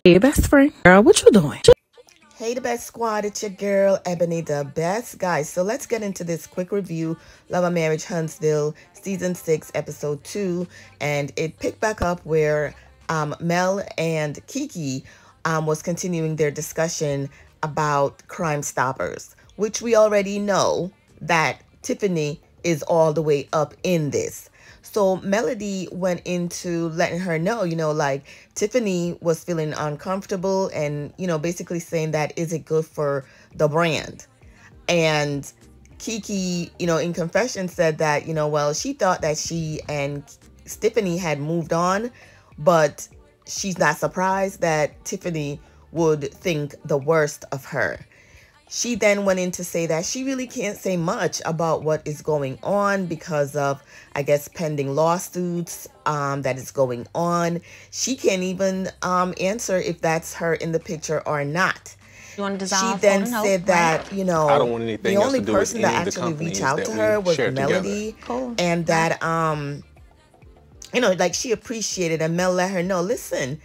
Hey, best friend. Girl, what you doing? Hey, the best squad, it's your girl, Ebony, the best. Guys, so let's get into this quick review. Love and Marriage Huntsville, Season 6, Episode 2. And it picked back up where Mel and Kiki was continuing their discussion about Crime Stoppers, which we already know that Tiffany is all the way up in this. So Melody went into letting her know, like Tiffany was feeling uncomfortable and, basically saying that is it good for the brand? And Kiki, in confession said that, well, she thought that she and Tiffany had moved on, but she's not surprised that Tiffany would think the worst of her. She then went in to say that she really can't say much about what is going on because of, I guess, pending lawsuits that is going on. She can't even answer if that's her in the picture or not. You want to She dissolve, then hold and hope, said right? that, I don't want the anything else only to do with person that any of the actually reached companies out that to we her was share together. Melody, Cool. and that like she appreciated, and Mel let her know, listen,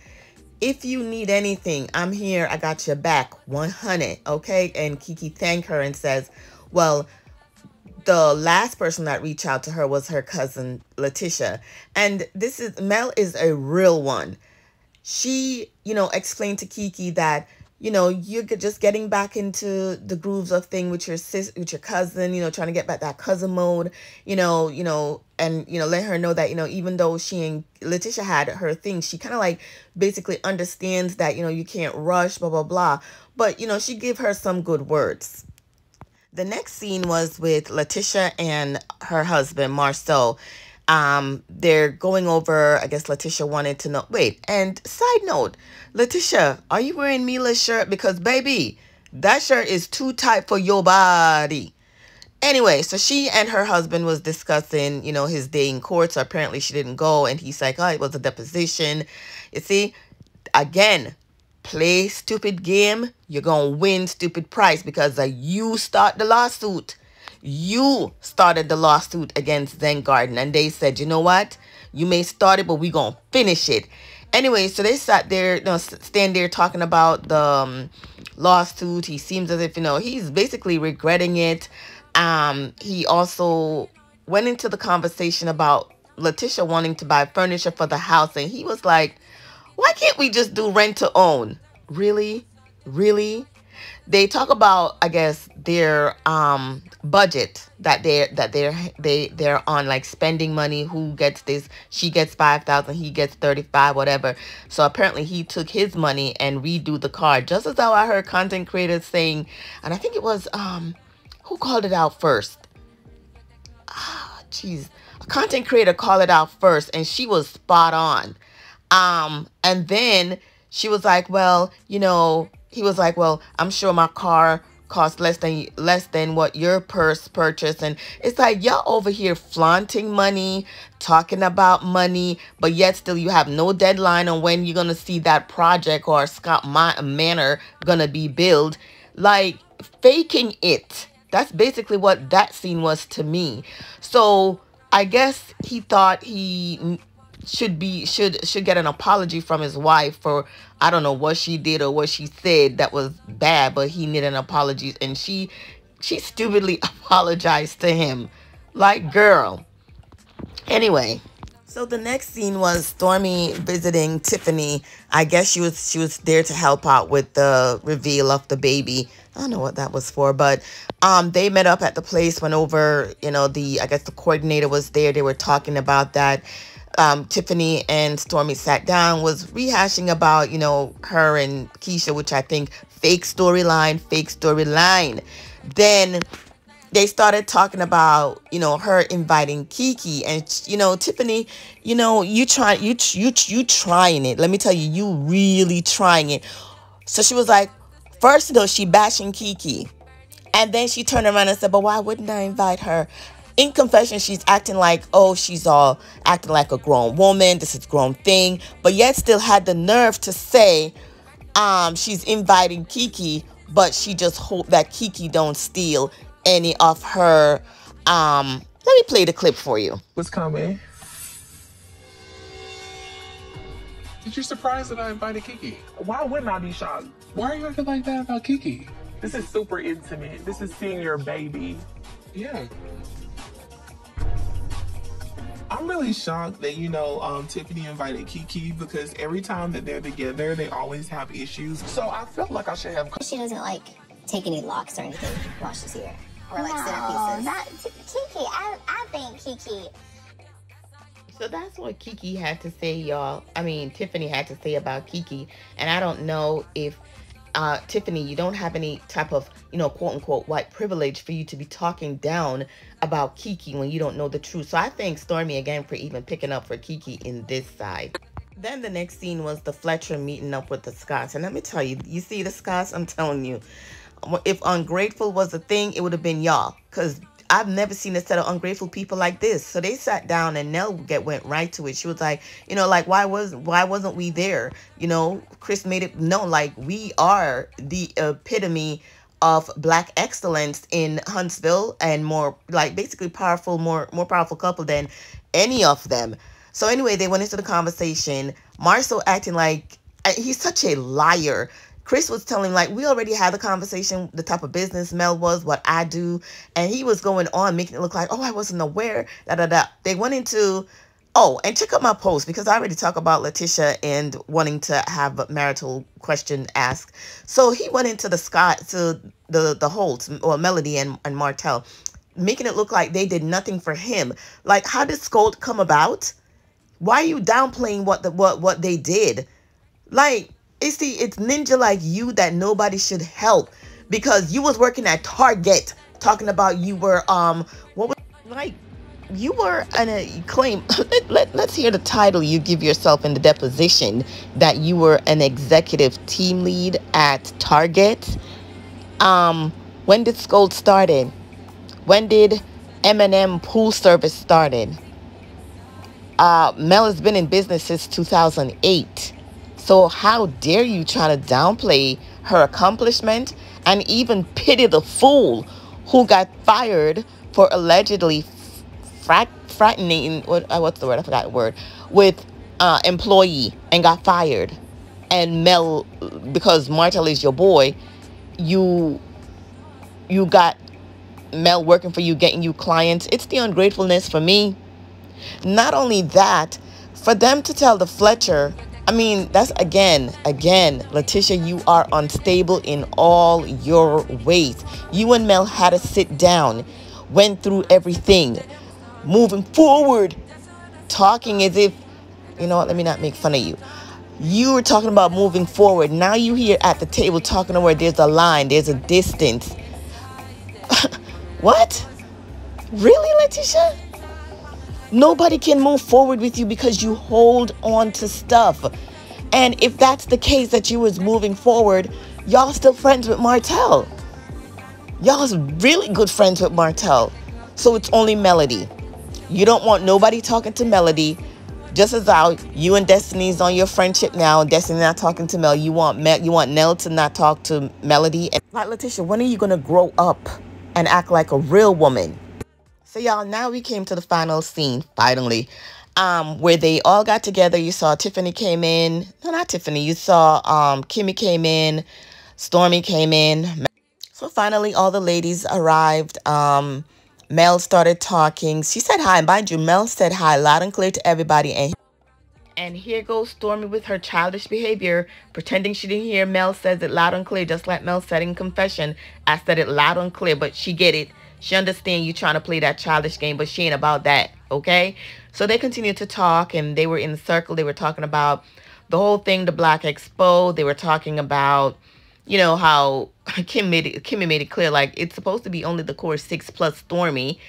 if you need anything, I'm here. I got your back 100. Okay. And Kiki thanked her and says, well, the last person that reached out to her was her cousin Leticia. And Mel is a real one. She, explained to Kiki that, you're just getting back into the grooves of thing with with your cousin, trying to get back that cousin mode, and, let her know that, even though she and Letitia had her thing, she kind of like basically understands that, you can't rush, blah, blah, blah. But, she gave her some good words. The next scene was with Letitia and her husband, Marcel. They're going over, I guess Letitia wanted to know. Wait, and side note, Letitia, are you wearing Mila's shirt? Because, baby, that shirt is too tight for your body. Anyway, so she and her husband was discussing, his day in court. So apparently she didn't go. And he's like, oh, it was a deposition. You see, again, play stupid game, you're gonna win stupid price because you start the lawsuit. You started the lawsuit against Zen Garden, and they said, you know what? You may start it, but we gonna finish it. Anyway, so they sat there, stand there talking about the lawsuit. He seems as if, he's basically regretting it. He also went into the conversation about Letitia wanting to buy furniture for the house, and he was like, why can't we just do rent to own? Really? Really? They talk about, I guess, their budget that they're on, like spending money. Who gets this? She gets 5,000, he gets 35, whatever. So apparently he took his money and redo the car. Just as how I heard content creators saying, and I think it was who called it out first? Jeez, a content creator called it out first, and she was spot on. And then she was like, well, he was like, well, I'm sure my car costs less than what your purse purchased. And it's like, y'all over here flaunting money, talking about money, but yet still you have no deadline on when you're gonna see that project or Scott Manor gonna be built. Like, faking it. That's basically what that scene was to me. So I guess he thought he should get an apology from his wife for, I don't know what she did or what she said that was bad, but he needed an apology, and she stupidly apologized to him. Like, girl. Anyway, so the next scene was Stormy visiting Tiffany. I guess she was there to help out with the reveal of the baby. I don't know what that was for, but they met up at the place, went over, I guess the coordinator was there. They were talking about that. Tiffany and Stormy sat down, was rehashing about, her and Keisha, which I think fake storyline, fake storyline. Then they started talking about, her inviting Kiki, and, Tiffany, you trying it. Let me tell you, you really trying it. So she was like, first though, she bashing Kiki. And then she turned around and said, but why wouldn't I invite her? In confession, she's acting like, oh, she's all acting like a grown woman. This is a grown thing. But yet still had the nerve to say she's inviting Kiki, but she just hope that Kiki don't steal any of her. Let me play the clip for you. What's coming? Did you surprise that I invited Kiki? Why wouldn't I be shocked? Why are you acting like that about Kiki? This is super intimate. This is seeing your baby. Yeah. I'm really shocked that, Tiffany invited Kiki because every time that they're together, they always have issues. So I felt like I should have... She doesn't, like, take any locks or anything while she's here. Or, like, centerpieces. Kiki, I think Kiki... So that's what Kiki had to say, y'all. I mean, Tiffany had to say about Kiki. And I don't know if, Tiffany, you don't have any type of, quote-unquote white privilege for you to be talking down about Kiki when you don't know the truth. So I thank Stormy again for even picking up for Kiki in this side. Then the next scene was the Fletcher meeting up with the Scotts. And let me tell you, you see the Scotts? I'm telling you, if ungrateful was a thing, it would have been y'all. Because I've never seen a set of ungrateful people like this. So they sat down and Nell went right to it. She was like, like, why wasn't we there? Chris made it known, like, we are the epitome of Black excellence in Huntsville, and more like basically powerful, more powerful couple than any of them. So anyway, they went into the conversation. Marcel acting like he's such a liar. Chris was telling, like, we already had the conversation, the type of business Mel was, what I do. And he was going on, making it look like, oh, I wasn't aware, da-da-da. They went into, oh, and check out my post, because I already talk about Leticia and wanting to have a marital question asked. So he went into the Holtz, or Melody and Martel, making it look like they did nothing for him. Like, how did Scold come about? Why are you downplaying what they did? Like, it's ninja like you that nobody should help, because you was working at Target talking about you were you were an claim. Let's hear the title you give yourself in the deposition, that you were an executive team lead at Target. When did Scold started? When did M&M pool service started? Mel has been in business since 2008. So how dare you try to downplay her accomplishment and even pity the fool who got fired for allegedly frightening, what's the word? I forgot the word, with employee, and got fired. And Mel, because Martel is your boy, you got Mel working for you, getting you clients. It's the ungratefulness for me. Not only that, for them to tell the Fletcher, I mean, that's again, Leticia, you are unstable in all your ways. You and Mel had to sit down, went through everything, moving forward, talking as if, you know what, let me not make fun of you. You were talking about moving forward. Now you here at the table talking to where there's a line, there's a distance. What? Really, Leticia? Nobody can move forward with you because you hold on to stuff. And if that's the case, that you was moving forward, y'all still friends with Martel. Y'all's really good friends with Martel. So it's only Melody. You don't want nobody talking to Melody. Just as how you and Destiny's on your friendship now, Destiny not talking to Mel. You want Nell to not talk to Melody. And like, Leticia, when are you gonna grow up and act like a real woman? So y'all, now we came to the final scene, finally, where they all got together. You saw Tiffany came in. No, not Tiffany. You saw Kimmy came in. Stormy came in. So finally, all the ladies arrived. Mel started talking. She said hi. And mind you, Mel said hi loud and clear to everybody. And here goes Stormy with her childish behavior, pretending she didn't hear. Mel says it loud and clear, just like Mel said in confession. I said it loud and clear, but she get it. She understand you trying to play that childish game, but she ain't about that, okay? So they continued to talk, and they were in the circle. They were talking about the whole thing, the Black Expo. They were talking about, you know, how Kimmy made it clear, like, it's supposed to be only the core 6 plus Stormy.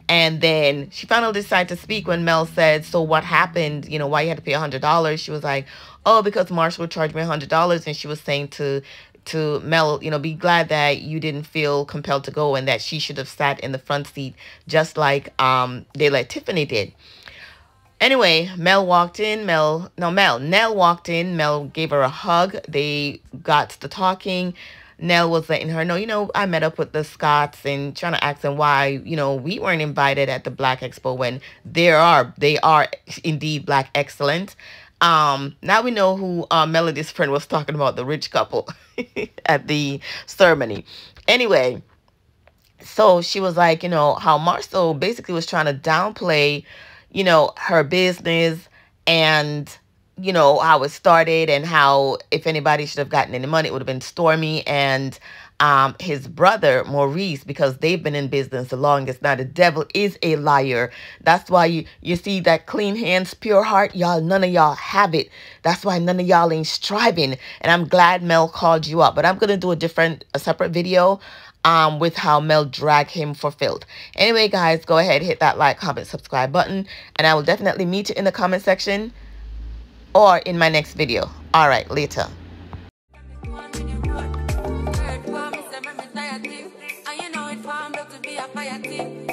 And then she finally decided to speak when Mel said, so what happened? You know, why you had to pay $100? She was like, oh, because Marshall charged me $100. And she was saying to Mel, you know, be glad that you didn't feel compelled to go, and that she should have sat in the front seat just like they let Tiffany did. Anyway, Nell walked in. Mel gave her a hug. They got to talking. Nell was letting her know, you know, I met up with the Scotts and trying to ask them why, you know, we weren't invited at the Black Expo when they are indeed Black excellent. Now we know who Melody's friend was talking about, the rich couple at the ceremony. Anyway, so she was like, you know, how Marcel basically was trying to downplay, you know, her business and, you know, how it started, and how if anybody should have gotten any money, it would have been Stormy and his brother Maurice, because they've been in business the longest. Now the devil is a liar. That's why you see that clean hands, pure heart, y'all, none of y'all have it. That's why none of y'all ain't striving. And I'm glad Mel called you up, but I'm gonna do a separate video with how Mel dragged him for filth. Anyway, guys, go ahead, hit that like, comment, subscribe button, and I will definitely meet you in the comment section or in my next video. All right, later. And you know it farm to be a fire team.